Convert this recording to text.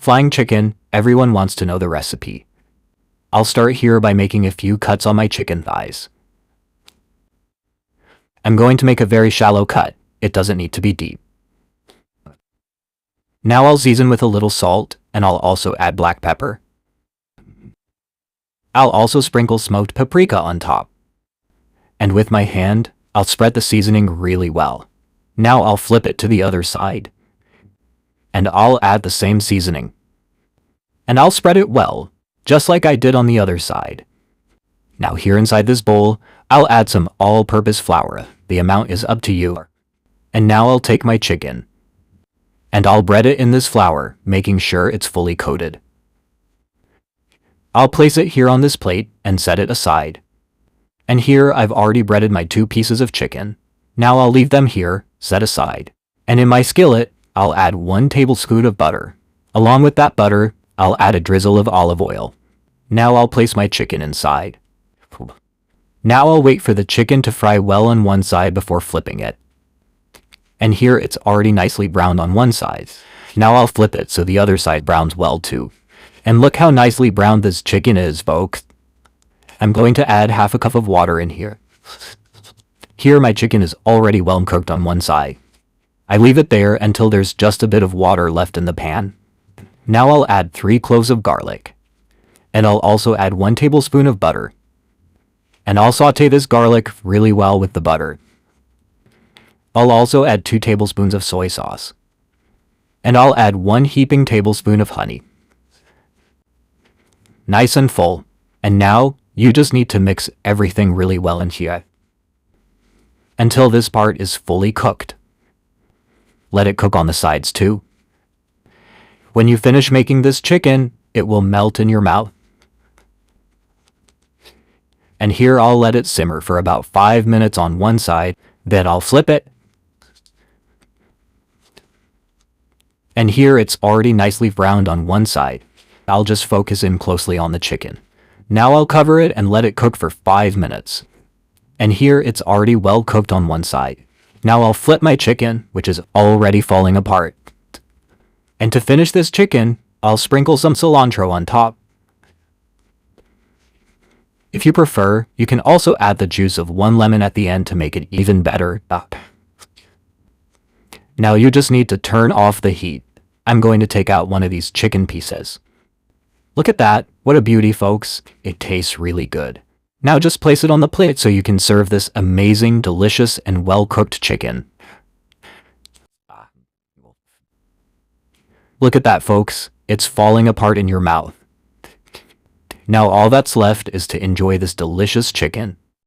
Flying chicken, everyone wants to know the recipe. I'll start here by making a few cuts on my chicken thighs. I'm going to make a very shallow cut. It doesn't need to be deep. Now I'll season with a little salt, and I'll also add black pepper. I'll also sprinkle smoked paprika on top. And with my hand, I'll spread the seasoning really well. Now I'll flip it to the other side. And I'll add the same seasoning. And I'll spread it well, just like I did on the other side. Now here inside this bowl, I'll add some all-purpose flour. The amount is up to you. And now I'll take my chicken. And I'll bread it in this flour, making sure it's fully coated. I'll place it here on this plate and set it aside. And here I've already breaded my 2 pieces of chicken. Now I'll leave them here, set aside. And in my skillet, I'll add 1 tablespoon of butter. Along with that butter, I'll add a drizzle of olive oil. Now I'll place my chicken inside. Now I'll wait for the chicken to fry well on one side before flipping it. And here it's already nicely browned on one side. Now I'll flip it so the other side browns well too. And look how nicely browned this chicken is, folks. I'm going to add half a cup of water in here. Here my chicken is already well cooked on one side. I leave it there until there's just a bit of water left in the pan. Now I'll add 3 cloves of garlic. And I'll also add 1 tablespoon of butter. And I'll saute this garlic really well with the butter. I'll also add 2 tablespoons of soy sauce. And I'll add 1 heaping tablespoon of honey. Nice and full. And now, you just need to mix everything really well in here. Until this part is fully cooked. Let it cook on the sides too. When you finish making this chicken, it will melt in your mouth. And here I'll let it simmer for about 5 minutes on one side, then I'll flip it. And here it's already nicely browned on one side. I'll just focus in closely on the chicken. Now I'll cover it and let it cook for 5 minutes. And here it's already well cooked on one side. Now I'll flip my chicken, which is already falling apart. And to finish this chicken, I'll sprinkle some cilantro on top. If you prefer, you can also add the juice of 1 lemon at the end to make it even better. Now you just need to turn off the heat. I'm going to take out one of these chicken pieces. Look at that, what a beauty, folks. It tastes really good. Now just place it on the plate so you can serve this amazing, delicious, and well-cooked chicken. Look at that, folks. It's falling apart in your mouth. Now all that's left is to enjoy this delicious chicken.